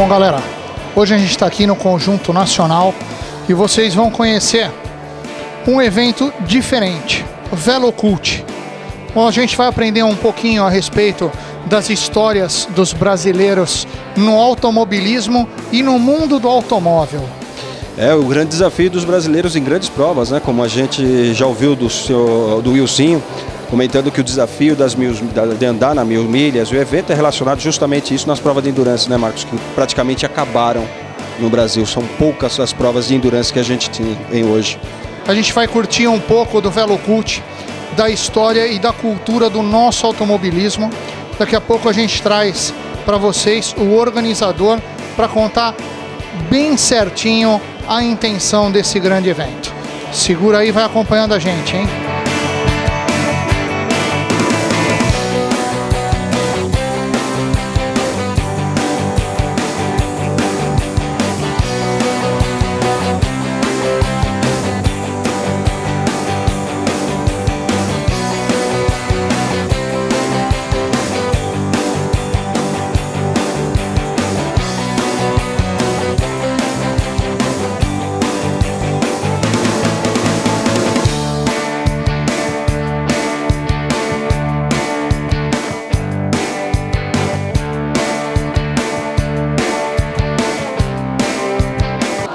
Bom, galera, hoje a gente está aqui no Conjunto Nacional e vocês vão conhecer um evento diferente, Velocult. Bom, a gente vai aprender um pouquinho a respeito das histórias dos brasileiros no automobilismo e no mundo do automóvel. É o grande desafio dos brasileiros em grandes provas, né? Como a gente já ouviu do Wilsinho, comentando que o desafio de andar na 1000 milhas, o evento é relacionado justamente a isso nas provas de endurance, né, Marcos? Que praticamente acabaram no Brasil. São poucas as provas de endurance que a gente tem hoje. A gente vai curtir um pouco do Velocult, da história e da cultura do nosso automobilismo. Daqui a pouco a gente traz para vocês o organizador para contar bem certinho a intenção desse grande evento. Segura aí, vai acompanhando a gente, hein?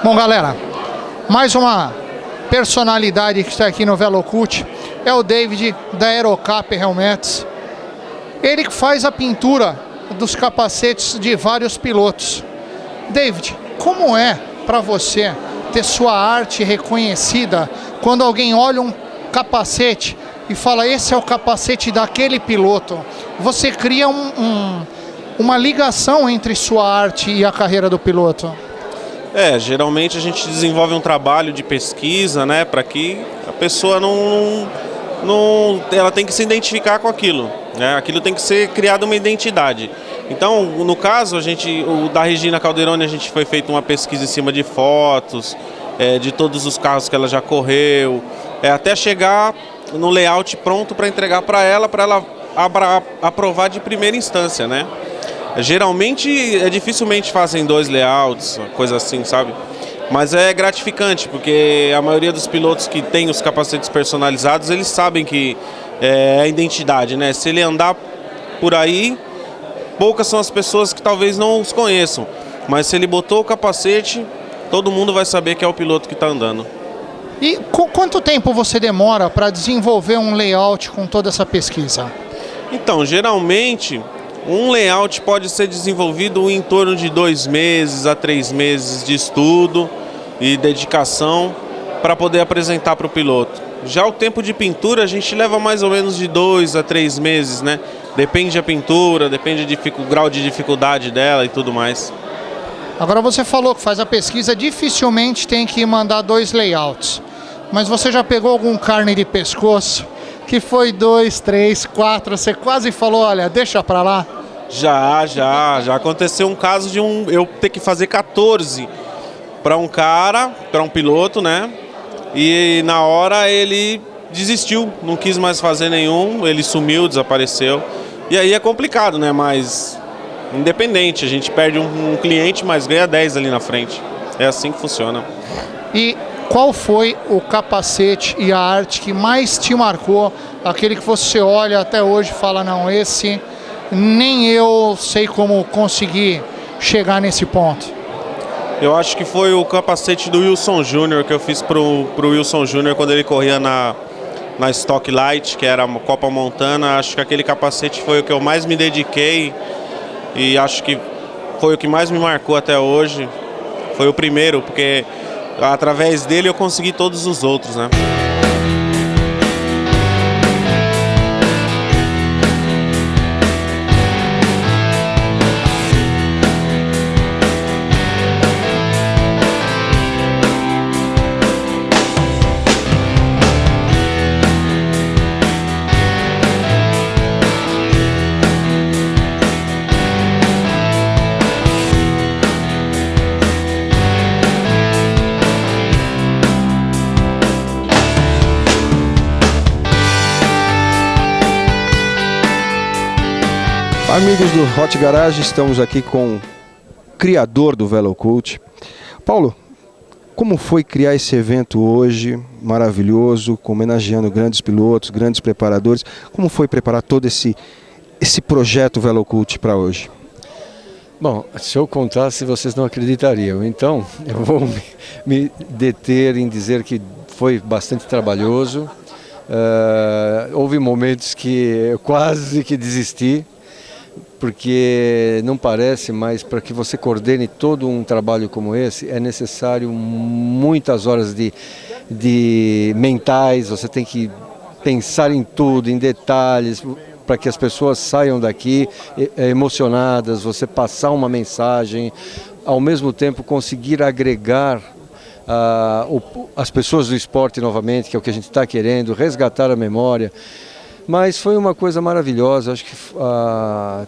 Bom, galera, mais uma personalidade que está aqui no Velocult é o David da Aerocap Helmets. Ele que faz a pintura dos capacetes de vários pilotos. David, como é para você ter sua arte reconhecida quando alguém olha um capacete e fala, esse é o capacete daquele piloto? Você cria uma ligação entre sua arte e a carreira do piloto. Geralmente a gente desenvolve um trabalho de pesquisa, né, para que a pessoa ela tem que se identificar com aquilo, né? Aquilo tem que ser criado uma identidade. Então, no caso, o da Regina Calderoni, a gente foi feito uma pesquisa em cima de fotos, de todos os carros que ela já correu, até chegar no layout pronto para entregar para ela aprovar de primeira instância, né? Geralmente, dificilmente fazem 2 layouts, coisa assim, sabe? Mas é gratificante, porque a maioria dos pilotos que tem os capacetes personalizados, eles sabem que é a identidade, né? Se ele andar por aí, poucas são as pessoas que talvez não os conheçam. Mas se ele botou o capacete, todo mundo vai saber que é o piloto que está andando. E quanto tempo você demora para desenvolver um layout com toda essa pesquisa? Então, geralmente, um layout pode ser desenvolvido em torno de 2 meses a 3 meses de estudo e dedicação para poder apresentar para o piloto. Já o tempo de pintura a gente leva mais ou menos de 2 a 3 meses, né? Depende da pintura, depende do grau de dificuldade dela e tudo mais. Agora você falou que faz a pesquisa, dificilmente tem que mandar 2 layouts. Mas você já pegou algum carne de pescoço que foi 2, 3, 4, você quase falou, olha, deixa pra lá? Já aconteceu um caso de eu ter que fazer 14 para um cara, para um piloto, né? E na hora ele desistiu, não quis mais fazer nenhum, ele sumiu, desapareceu. E aí é complicado, né? Mas independente, a gente perde um cliente, mas ganha 10 ali na frente. É assim que funciona. E qual foi o capacete e a arte que mais te marcou? Aquele que você olha até hoje e fala, não, esse nem eu sei como conseguir chegar nesse ponto. Eu acho que foi o capacete do Wilson Júnior que eu fiz pro Wilson Júnior quando ele corria na Stock Light, que era a Copa Montana. Acho que aquele capacete foi o que eu mais me dediquei e acho que foi o que mais me marcou até hoje. Foi o primeiro, porque através dele eu consegui todos os outros, né? Amigos do Hot Garage, estamos aqui com criador do VeloCult. Paulo, como foi criar esse evento hoje, maravilhoso, homenageando grandes pilotos, grandes preparadores? Como foi preparar todo esse projeto VeloCult para hoje? Bom, se eu contasse, vocês não acreditariam. Então, eu vou me deter em dizer que foi bastante trabalhoso. Houve momentos que eu quase que desisti, porque não parece, mas para que você coordene todo um trabalho como esse, é necessário muitas horas de mentais, você tem que pensar em tudo, em detalhes, para que as pessoas saiam daqui emocionadas, você passar uma mensagem, ao mesmo tempo conseguir agregar as pessoas do esporte novamente, que é o que a gente está querendo, resgatar a memória. Mas foi uma coisa maravilhosa, acho que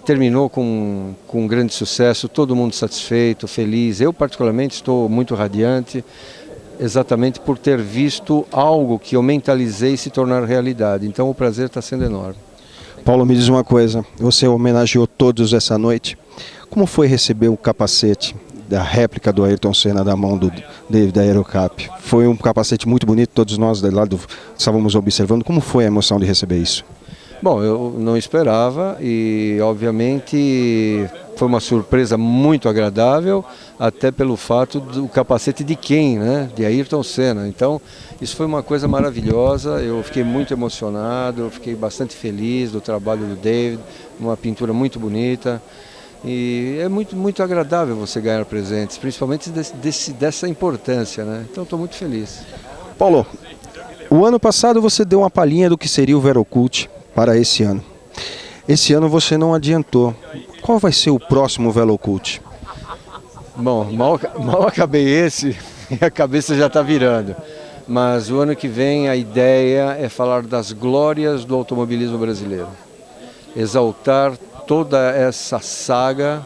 terminou com grande sucesso, todo mundo satisfeito, feliz. Eu particularmente estou muito radiante, exatamente por ter visto algo que eu mentalizei se tornar realidade. Então o prazer está sendo enorme. Paulo, me diz uma coisa, você homenageou todos essa noite. Como foi receber o capacete da réplica do Ayrton Senna da mão do David da Aerocap? Foi um capacete muito bonito, todos nós de lado estávamos observando. Como foi a emoção de receber isso? Bom, eu não esperava e obviamente foi uma surpresa muito agradável, até pelo fato do capacete de quem, né? De Ayrton Senna. Então, isso foi uma coisa maravilhosa, eu fiquei muito emocionado, eu fiquei bastante feliz do trabalho do David, uma pintura muito bonita. E é muito agradável você ganhar presentes, principalmente dessa importância, né? Então estou muito feliz. Paulo, o ano passado você deu uma palhinha do que seria o VeloCult para esse ano. Esse ano você não adiantou. Qual vai ser o próximo VeloCult? Bom, mal acabei esse e a cabeça já está virando. Mas o ano que vem a ideia é falar das glórias do automobilismo brasileiro. Exaltar toda essa saga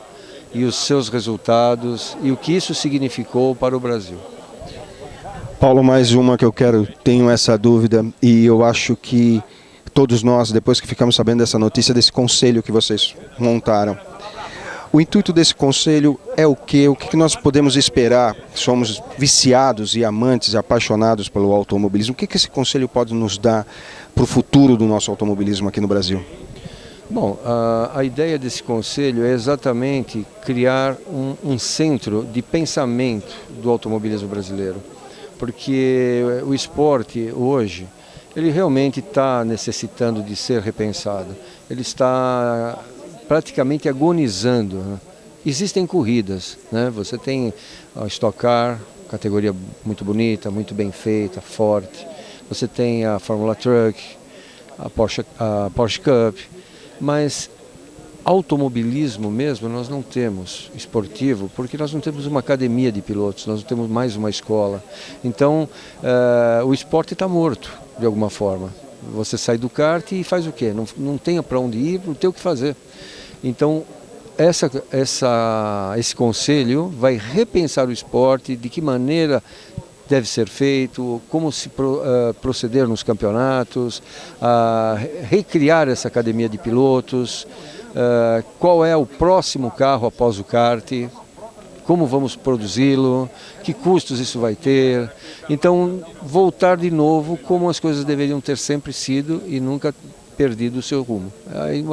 e os seus resultados e o que isso significou para o Brasil. Paulo, mais uma que eu tenho essa dúvida e eu acho que todos nós, depois que ficamos sabendo dessa notícia, desse conselho que vocês montaram, o intuito desse conselho é o quê? O que nós podemos esperar? Somos viciados e amantes e apaixonados pelo automobilismo. O que esse conselho pode nos dar para o futuro do nosso automobilismo aqui no Brasil? Bom, a ideia desse conselho é exatamente criar um centro de pensamento do automobilismo brasileiro, porque o esporte hoje, ele realmente está necessitando de ser repensado, ele está praticamente agonizando, né? Existem corridas, né? Você tem a Stock Car, categoria muito bonita, muito bem feita, forte, você tem a Fórmula Truck, a Porsche Cup, mas automobilismo mesmo nós não temos esportivo, porque nós não temos uma academia de pilotos, nós não temos mais uma escola. Então o esporte está morto de alguma forma. Você sai do kart e faz o quê? Não tem para onde ir, não tem o que fazer. Então esse conselho vai repensar o esporte, de que maneira deve ser feito, como se proceder nos campeonatos, recriar essa academia de pilotos, qual é o próximo carro após o kart, como vamos produzi-lo, que custos isso vai ter. Então, voltar de novo como as coisas deveriam ter sempre sido e nunca perdido o seu rumo.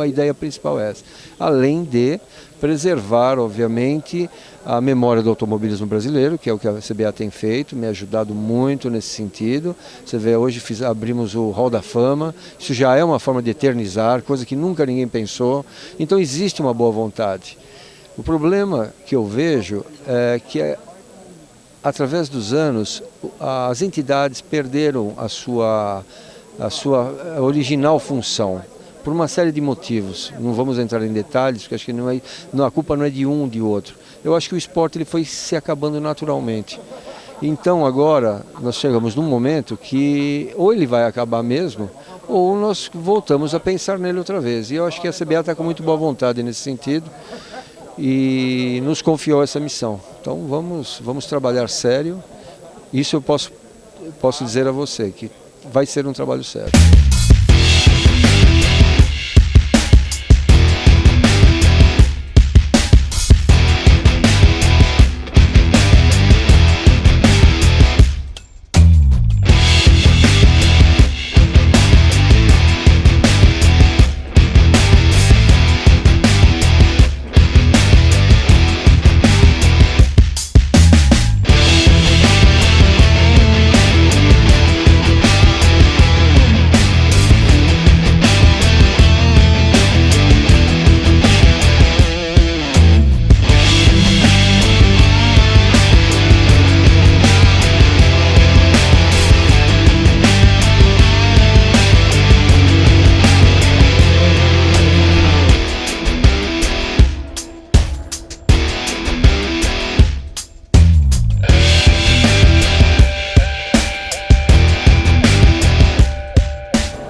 A ideia principal é essa. Além de preservar, obviamente, a memória do automobilismo brasileiro, que é o que a CBA tem feito, me ajudado muito nesse sentido. Você vê, hoje abrimos o Hall da Fama, isso já é uma forma de eternizar, coisa que nunca ninguém pensou. Então existe uma boa vontade. O problema que eu vejo é que, através dos anos, as entidades perderam a sua original função, por uma série de motivos. Não vamos entrar em detalhes, porque acho que a culpa não é de um ou de outro. Eu acho que o esporte ele foi se acabando naturalmente. Então agora nós chegamos num momento que ou ele vai acabar mesmo, ou nós voltamos a pensar nele outra vez. E eu acho que a CBA está com muito boa vontade nesse sentido e nos confiou essa missão. Então vamos trabalhar sério. Isso eu posso dizer a você, que vai ser um trabalho sério.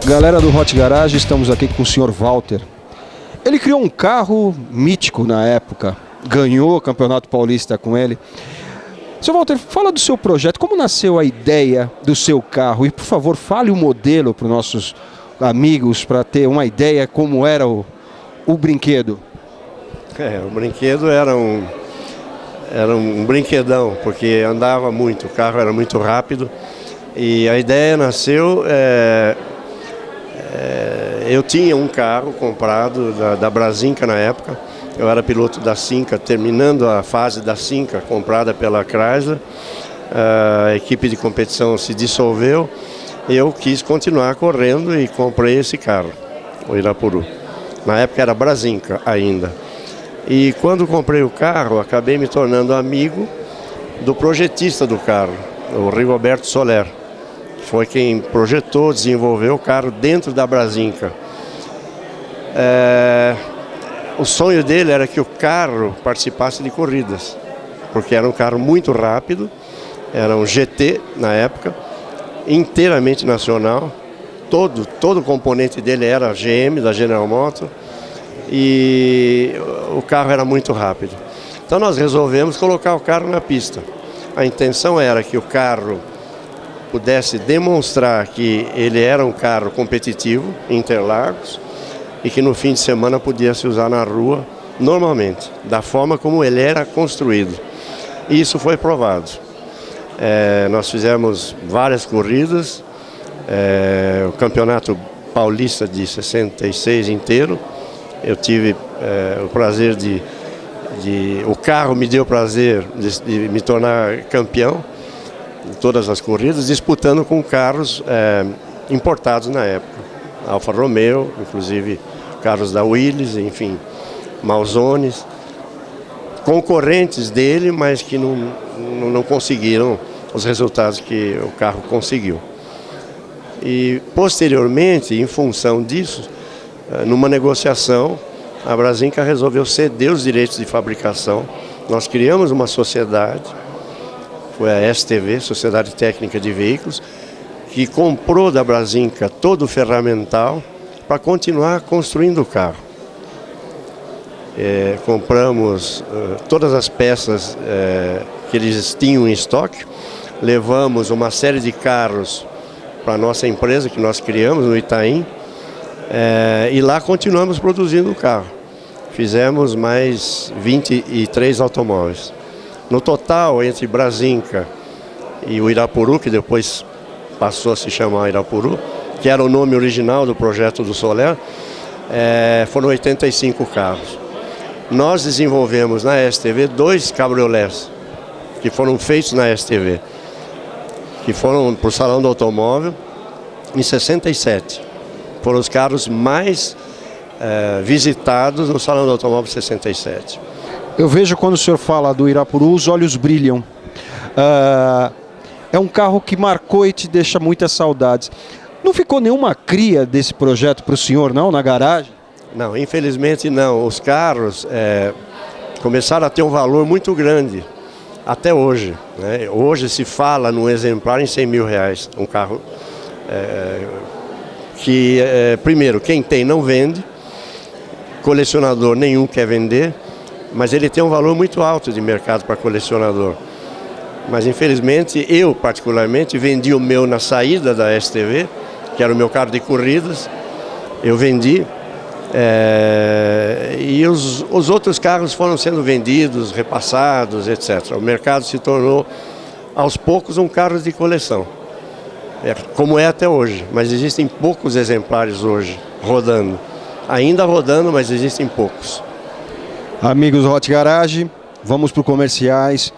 Galera do Hot Garage, estamos aqui com o senhor Walter. Ele criou um carro mítico na época, ganhou o Campeonato Paulista com ele. Senhor Walter, fala do seu projeto, como nasceu a ideia do seu carro? E, por favor, fale o modelo para os nossos amigos, para ter uma ideia como era o brinquedo. O brinquedo era um brinquedão, porque andava muito, o carro era muito rápido. E a ideia nasceu, eu tinha um carro comprado da Brasinca na época, eu era piloto da Cinca, terminando a fase da Cinca, comprada pela Chrysler, a equipe de competição se dissolveu, eu quis continuar correndo e comprei esse carro, o Irapuru. Na época era Brasinca ainda. E quando comprei o carro, acabei me tornando amigo do projetista do carro, o Rigoberto Soler. Foi quem projetou, desenvolveu o carro dentro da Brasinca. O sonho dele era que o carro participasse de corridas, porque era um carro muito rápido, era um GT na época, inteiramente nacional, todo o componente dele era GM, da General Motors, e o carro era muito rápido. Então nós resolvemos colocar o carro na pista. A intenção era que o carro pudesse demonstrar que ele era um carro competitivo, em Interlagos, e que no fim de semana podia se usar na rua normalmente, da forma como ele era construído. E isso foi provado. Nós fizemos várias corridas, o Campeonato Paulista de 66 inteiro. Eu tive o prazer o carro me deu o prazer de me tornar campeão em todas as corridas, disputando com carros importados na época. Alfa Romeo, inclusive carros da Willys, enfim, Malzones, concorrentes dele, mas que não conseguiram os resultados que o carro conseguiu. E posteriormente, em função disso, numa negociação, a Brasinca resolveu ceder os direitos de fabricação. Nós criamos uma sociedade, foi a STV, Sociedade Técnica de Veículos, que comprou da Brasinca todo o ferramental para continuar construindo o carro. Compramos todas as peças que eles tinham em estoque, levamos uma série de carros para a nossa empresa que nós criamos no Itaim, e lá continuamos produzindo o carro. Fizemos mais 23 automóveis. No total, entre Brasinca e o Irapuru, que depois passou a se chamar Irapuru, que era o nome original do projeto do Soler, foram 85 carros. Nós desenvolvemos na STV 2 cabriolés, que foram feitos na STV, que foram para o Salão do Automóvel em 67. Foram os carros mais visitados no Salão do Automóvel 67. Eu vejo quando o senhor fala do Irapuru, os olhos brilham. É um carro que marcou e te deixa muitas saudades. Não ficou nenhuma cria desse projeto para o senhor, não, na garagem? Não, infelizmente não. Os carros começaram a ter um valor muito grande, até hoje, né? Hoje se fala num exemplar em R$100 mil. Um carro que, primeiro, quem tem não vende, colecionador nenhum quer vender, mas ele tem um valor muito alto de mercado para colecionador. Mas infelizmente, eu particularmente, vendi o meu na saída da STV, que era o meu carro de corridas, eu vendi, e os outros carros foram sendo vendidos, repassados, etc. O mercado se tornou, aos poucos, um carro de coleção, como é até hoje, mas existem poucos exemplares hoje rodando. Ainda rodando, mas existem poucos. Amigos do Hot Garage, vamos para os comerciais.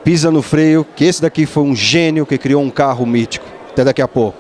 Pisa no freio, que esse daqui foi um gênio que criou um carro mítico. Até daqui a pouco.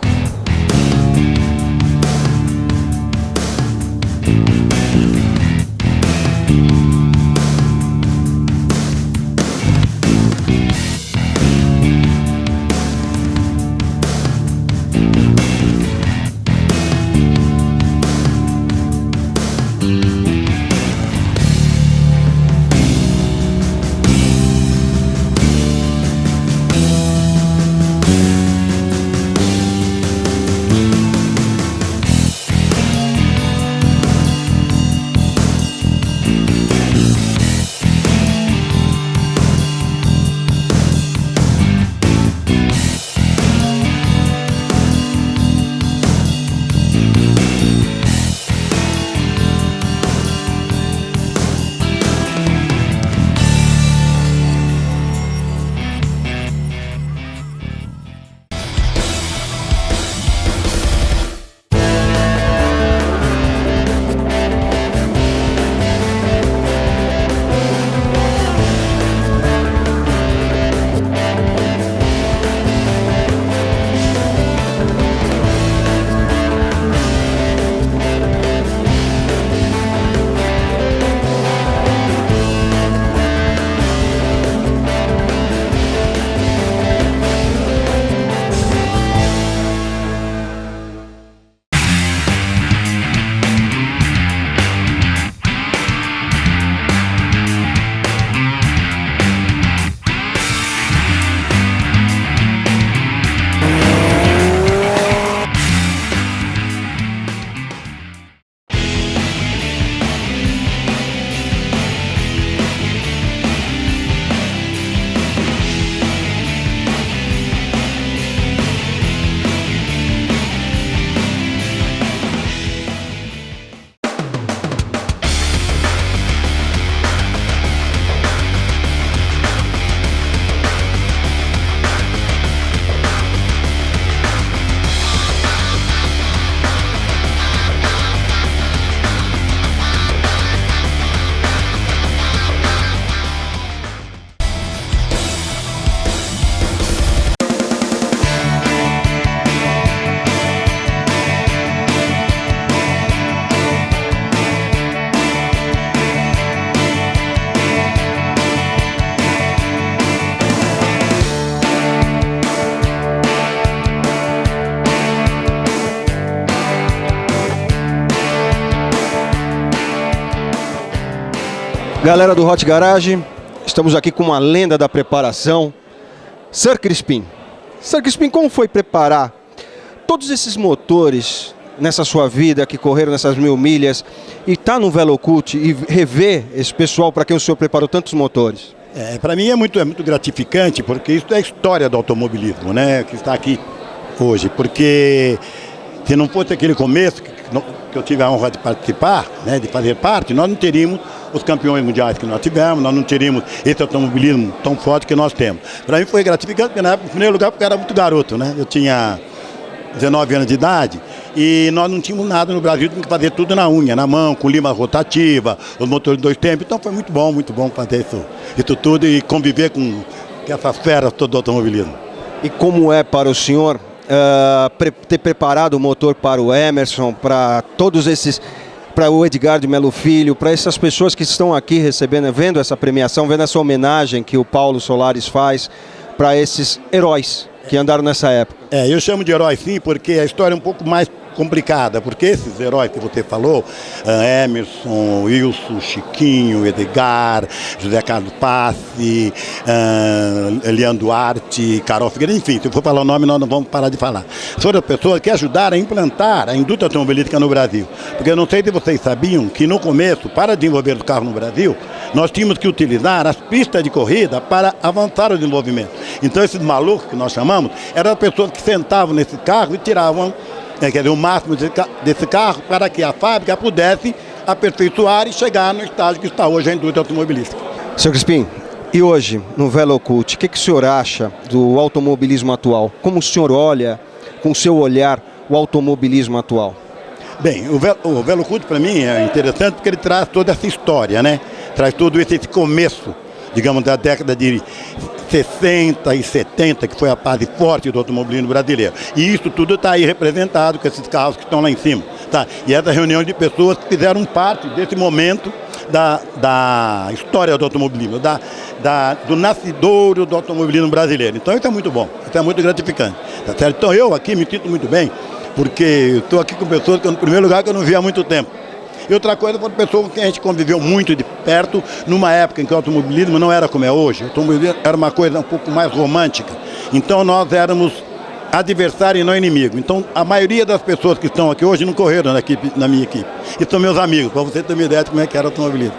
Galera do Hot Garage, estamos aqui com uma lenda da preparação, Sir Crispim. Sir Crispim, como foi preparar todos esses motores nessa sua vida que correram nessas 1000 milhas e estar no Velocult e rever esse pessoal para quem o senhor preparou tantos motores? Para mim é muito gratificante, porque isso é a história do automobilismo, né, que está aqui hoje. Porque se não fosse aquele começo que eu tive a honra de participar, né, de fazer parte, nós não teríamos os campeões mundiais que nós tivemos, nós não teríamos esse automobilismo tão forte que nós temos. Para mim foi gratificante, porque na época, em primeiro lugar, porque eu era muito garoto, né? Eu tinha 19 anos de idade e nós não tínhamos nada no Brasil, tínhamos que fazer tudo na unha, na mão, com lima rotativa, os motores de 2 tempos. Então foi muito bom fazer isso tudo e conviver com essas feras todo do automobilismo. E como é para o senhor ter preparado o motor para o Emerson, para todos esses, para o Edgar de Melo Filho, para essas pessoas que estão aqui recebendo, vendo essa premiação, vendo essa homenagem que o Paulo Solares faz para esses heróis que andaram nessa época? Eu chamo de herói sim, porque a história é um pouco mais complicada, porque esses heróis que você falou, Emerson, Wilson, Chiquinho, Edgar, José Carlos Passe, Leandro Duarte, Carol Figueiredo, enfim, se eu for falar o nome nós não vamos parar de falar. Foram as pessoas que ajudaram a implantar a indústria automobilística no Brasil. Porque eu não sei se vocês sabiam que no começo, para desenvolver os carros no Brasil, nós tínhamos que utilizar as pistas de corrida para avançar o desenvolvimento. Então esses malucos que nós chamamos, eram as pessoas que sentavam nesse carro e tiravam o máximo desse carro para que a fábrica pudesse aperfeiçoar e chegar no estágio que está hoje a indústria automobilística. Sr. Crispim, e hoje, no Velocult, o que o senhor acha do automobilismo atual? Como o senhor olha, com o seu olhar, o automobilismo atual? Bem, o Velocult para mim é interessante porque ele traz toda essa história, né? Traz todo esse começo, digamos, da década de 60 e 70, que foi a fase forte do automobilismo brasileiro. E isso tudo está aí representado com esses carros que estão lá em cima. Tá? E essa reunião de pessoas que fizeram parte desse momento da história do automobilismo, do nascidouro do automobilismo brasileiro. Então isso é muito bom, isso é muito gratificante. Tá certo? Então eu aqui me sinto muito bem, porque estou aqui com pessoas que, no primeiro lugar, que eu não vi há muito tempo. E outra coisa, foram pessoas com quem a gente conviveu muito de perto, numa época em que o automobilismo não era como é hoje. O automobilismo era uma coisa um pouco mais romântica. Então nós éramos adversário e não inimigo. Então a maioria das pessoas que estão aqui hoje não correram na minha equipe. E são meus amigos, para você ter uma ideia de como é que era o automobilismo.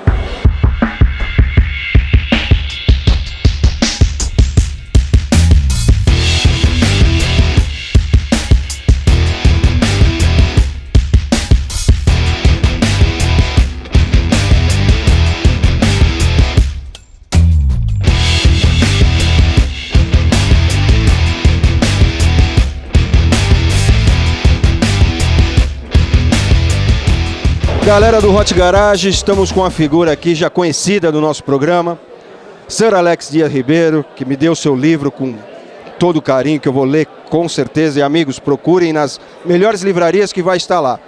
Galera do Hot Garage, estamos com uma figura aqui já conhecida do nosso programa, Sir Alex Dias Ribeiro, que me deu seu livro com todo carinho, que eu vou ler com certeza. E amigos, procurem nas melhores livrarias que vai estar lá.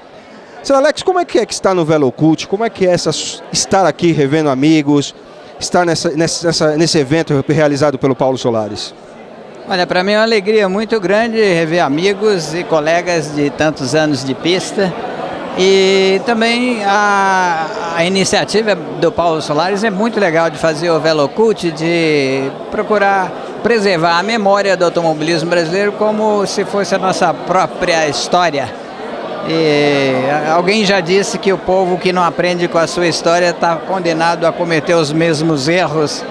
Sir Alex, como é que está no Velocult? Como é que é estar aqui revendo amigos, estar nesse evento realizado pelo Paulo Solares? Olha, para mim é uma alegria muito grande rever amigos e colegas de tantos anos de pista. E também a iniciativa do Paulo Solares é muito legal, de fazer o Velocult, de procurar preservar a memória do automobilismo brasileiro como se fosse a nossa própria história. E alguém já disse que o povo que não aprende com a sua história está condenado a cometer os mesmos erros.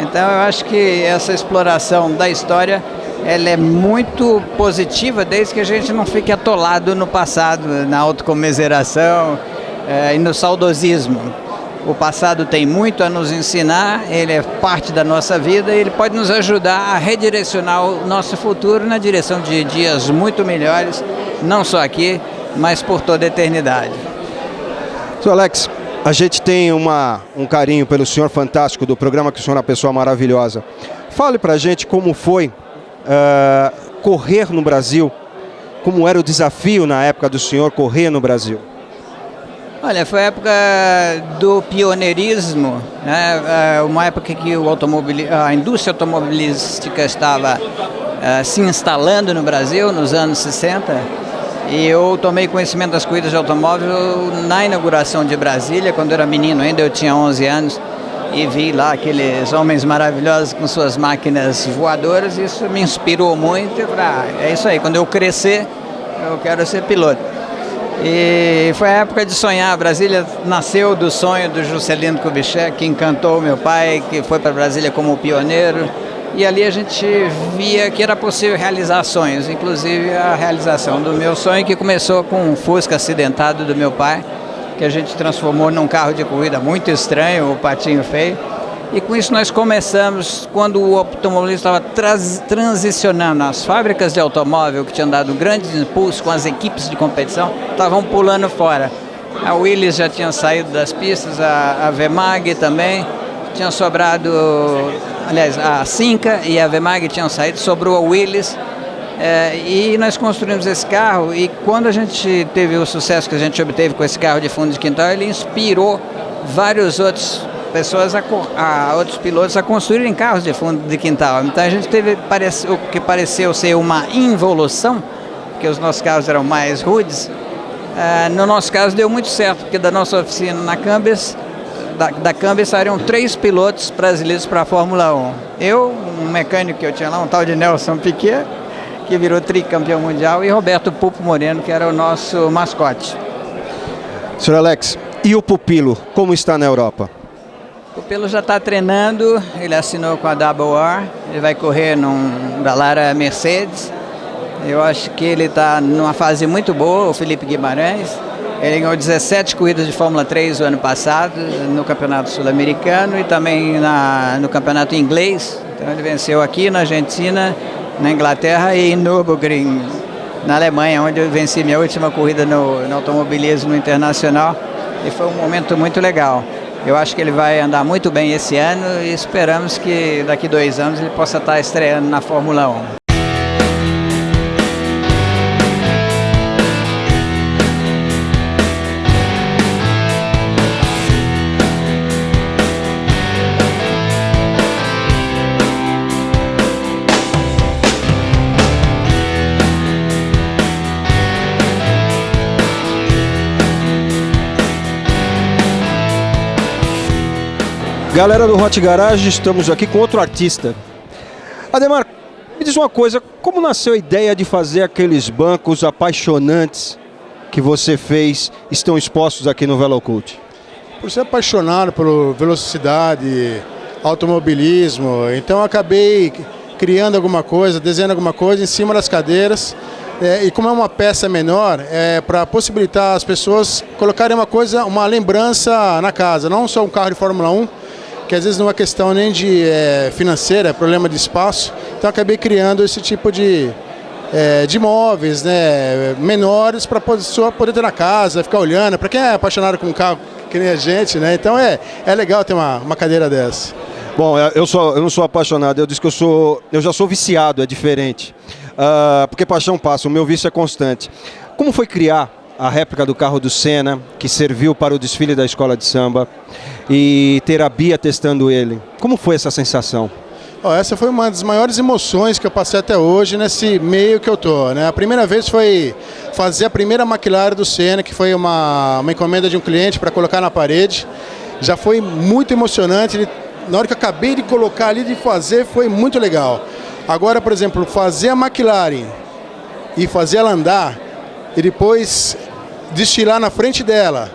Então eu acho que essa exploração da história, ela é muito positiva, desde que a gente não fique atolado no passado, na autocomiseração e no saudosismo. O passado tem muito a nos ensinar, ele é parte da nossa vida e ele pode nos ajudar a redirecionar o nosso futuro na direção de dias muito melhores, não só aqui, mas por toda a eternidade. Sr. Alex, a gente tem um carinho pelo senhor fantástico do programa, que o senhor é uma pessoa maravilhosa. Fale pra gente como foi correr no Brasil, como era o desafio na época do senhor correr no Brasil. Olha, foi a época do pioneirismo, né? Uma época que a indústria automobilística estava se instalando no Brasil, nos anos 60, e eu tomei conhecimento das corridas de automóvel na inauguração de Brasília, quando eu era menino ainda, eu tinha 11 anos, e vi lá aqueles homens maravilhosos com suas máquinas voadoras. Isso me inspirou muito. Eu falei, é isso aí, quando eu crescer, eu quero ser piloto. E foi a época de sonhar. Brasília nasceu do sonho do Juscelino Kubitschek, que encantou meu pai, que foi para Brasília como pioneiro. E ali a gente via que era possível realizar sonhos, inclusive a realização do meu sonho, que começou com um Fusca acidentado do meu pai, que a gente transformou num carro de corrida muito estranho, o Patinho Feio. E com isso nós começamos, quando o automobilismo estava transicionando, as fábricas de automóvel, que tinham dado um grande impulso com as equipes de competição, estavam pulando fora. A Willys já tinha saído das pistas, a Vemag também, tinha sobrado, aliás, a Cinca e a Vemag tinham saído, sobrou a Willys. E nós construímos esse carro, e quando a gente teve o sucesso que a gente obteve com esse carro de fundo de quintal, ele inspirou vários outros pessoas, outros pilotos a construírem carros de fundo de quintal. Então a gente teve o que pareceu ser uma involução, porque os nossos carros eram mais rudes. No nosso caso deu muito certo, porque da nossa oficina na Cambis, da Cambis saíram 3 pilotos brasileiros para a Fórmula 1. Eu, um mecânico que eu tinha lá, um tal de Nelson Piquet, que virou tricampeão mundial, e Roberto Pupo Moreno, que era o nosso mascote. Sr. Alex, e o Pupilo, como está na Europa? O Pupilo já está treinando, ele assinou com a WR, ele vai correr da Lara Mercedes. Eu acho que ele está numa fase muito boa, o Felipe Guimarães. Ele ganhou 17 corridas de Fórmula 3 o ano passado, no Campeonato Sul-Americano e também no Campeonato Inglês. Então ele venceu aqui na Argentina, na Inglaterra e em Nürburgring, na Alemanha, onde eu venci minha última corrida no automobilismo internacional, e foi um momento muito legal. Eu acho que ele vai andar muito bem esse ano e esperamos que daqui 2 anos ele possa estar estreando na Fórmula 1. Galera do Hot Garage, estamos aqui com outro artista. Ademar, me diz uma coisa, como nasceu a ideia de fazer aqueles bancos apaixonantes que você fez, estão expostos aqui no Velocult? Por ser apaixonado por velocidade, automobilismo, então eu acabei criando alguma coisa, desenhando alguma coisa em cima das cadeiras. E como é uma peça menor, para possibilitar as pessoas colocarem uma lembrança na casa, não só um carro de Fórmula 1, que às vezes não é questão nem de financeira, é problema de espaço. Então acabei criando esse tipo de móveis, né, menores, para a pessoa poder ter na casa, ficar olhando. Para quem é apaixonado com um carro, que nem a gente, né, então é legal ter uma cadeira dessa. Bom, eu não sou apaixonado, eu disse que eu já sou viciado, é diferente. Porque paixão passa, o meu vício é constante. Como foi criar a réplica do carro do Senna, que serviu para o desfile da escola de samba, e ter a Bia testando ele? Como foi essa sensação? Essa foi uma das maiores emoções que eu passei até hoje nesse meio que eu tô, né? A primeira vez foi fazer a primeira McLaren do Senna, que foi uma encomenda de um cliente para colocar na parede. Já foi muito emocionante. Na hora que eu acabei de colocar ali, de fazer, foi muito legal. Agora, por exemplo, fazer a McLaren e fazer ela andar e depois destilar na frente dela,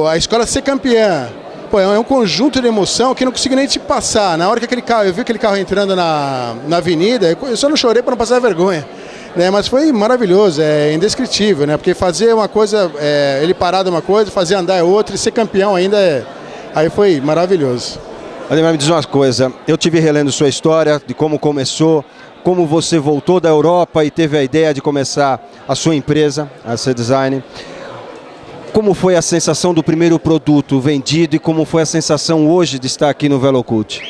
a escola ser campeã, é um conjunto de emoção que não consigo nem te passar. Na hora que eu vi aquele carro entrando na avenida, eu só não chorei para não passar vergonha, né? Mas foi maravilhoso, é indescritível, né? Porque fazer uma coisa, ele parado é uma coisa, fazer andar é outra, e ser campeão ainda aí foi maravilhoso. Ademar, me diz uma coisa, eu tive relendo sua história, de como começou, como você voltou da Europa e teve a ideia de começar a sua empresa, a C-Design. Como foi a sensação do primeiro produto vendido e como foi a sensação hoje de estar aqui no Velocult?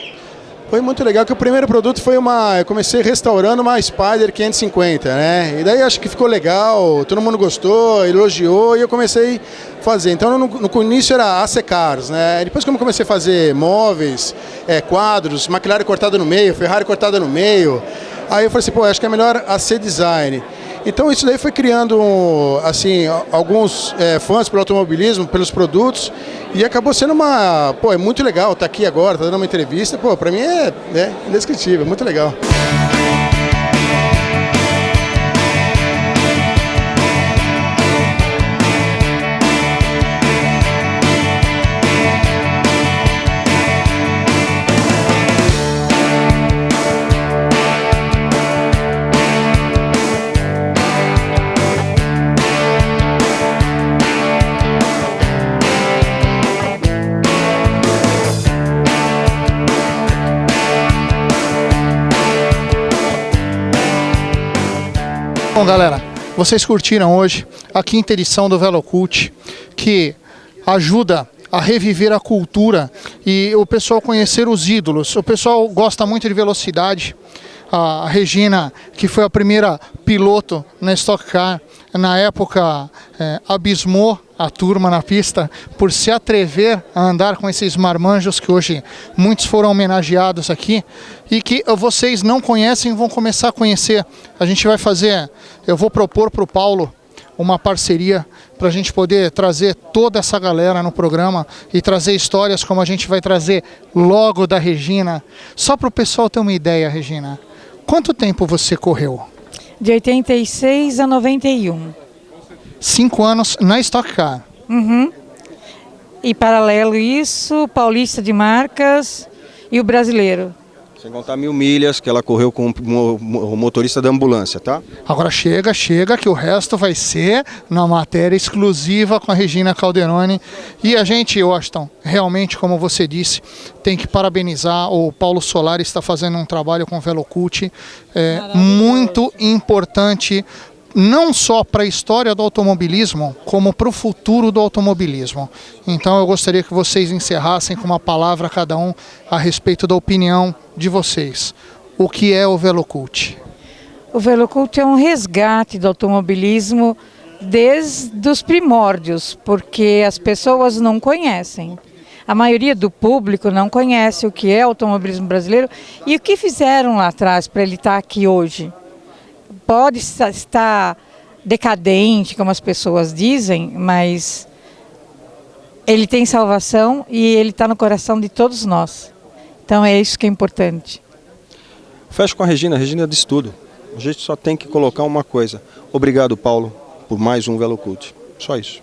Foi muito legal, que o primeiro produto foi eu comecei restaurando uma Spider 550, né? E daí acho que ficou legal, todo mundo gostou, elogiou e eu comecei a fazer. Então no início era AC Cars, né? Depois como eu comecei a fazer móveis, quadros, McLaren cortada no meio, Ferrari cortada no meio, aí eu falei assim, acho que é melhor AC Design. Então isso daí foi criando assim, alguns fãs pelo automobilismo, pelos produtos, e acabou sendo uma... Pô, é muito legal estar aqui agora, estar dando uma entrevista. Pô, para mim é indescritível, muito legal. Bom, galera, vocês curtiram hoje a quinta edição do Velocult, que ajuda a reviver a cultura e o pessoal conhecer os ídolos. O pessoal gosta muito de velocidade. A Regina, que foi a primeira piloto na Stock Car, na época abismou a turma na pista por se atrever a andar com esses marmanjos que hoje muitos foram homenageados aqui e que vocês não conhecem, vão começar a conhecer. A gente vai fazer, eu vou propor para o Paulo uma parceria para a gente poder trazer toda essa galera no programa e trazer histórias como a gente vai trazer logo da Regina. Só para o pessoal ter uma ideia, Regina, quanto tempo você correu? De 86 a 91. 5 anos na Stock Car. Uhum. E paralelo isso, Paulista de Marcas e o brasileiro. Sem contar 1000 milhas que ela correu com o motorista da ambulância, tá? Agora chega que o resto vai ser na matéria exclusiva com a Regina Calderoni. E a gente, Washington, realmente, como você disse, tem que parabenizar. O Paulo Solari está fazendo um trabalho com o Velocult muito importante, não só para a história do automobilismo, como para o futuro do automobilismo. Então eu gostaria que vocês encerrassem com uma palavra cada um a respeito da opinião de vocês. O que é o Velocult? O Velocult é um resgate do automobilismo desde os primórdios, porque as pessoas não conhecem. A maioria do público não conhece o que é automobilismo brasileiro e o que fizeram lá atrás para ele estar aqui hoje. Pode estar decadente, como as pessoas dizem, mas ele tem salvação e ele está no coração de todos nós. Então é isso que é importante. Fecho com a Regina disse tudo. A gente só tem que colocar uma coisa. Obrigado, Paulo, por mais um Velocult. Só isso.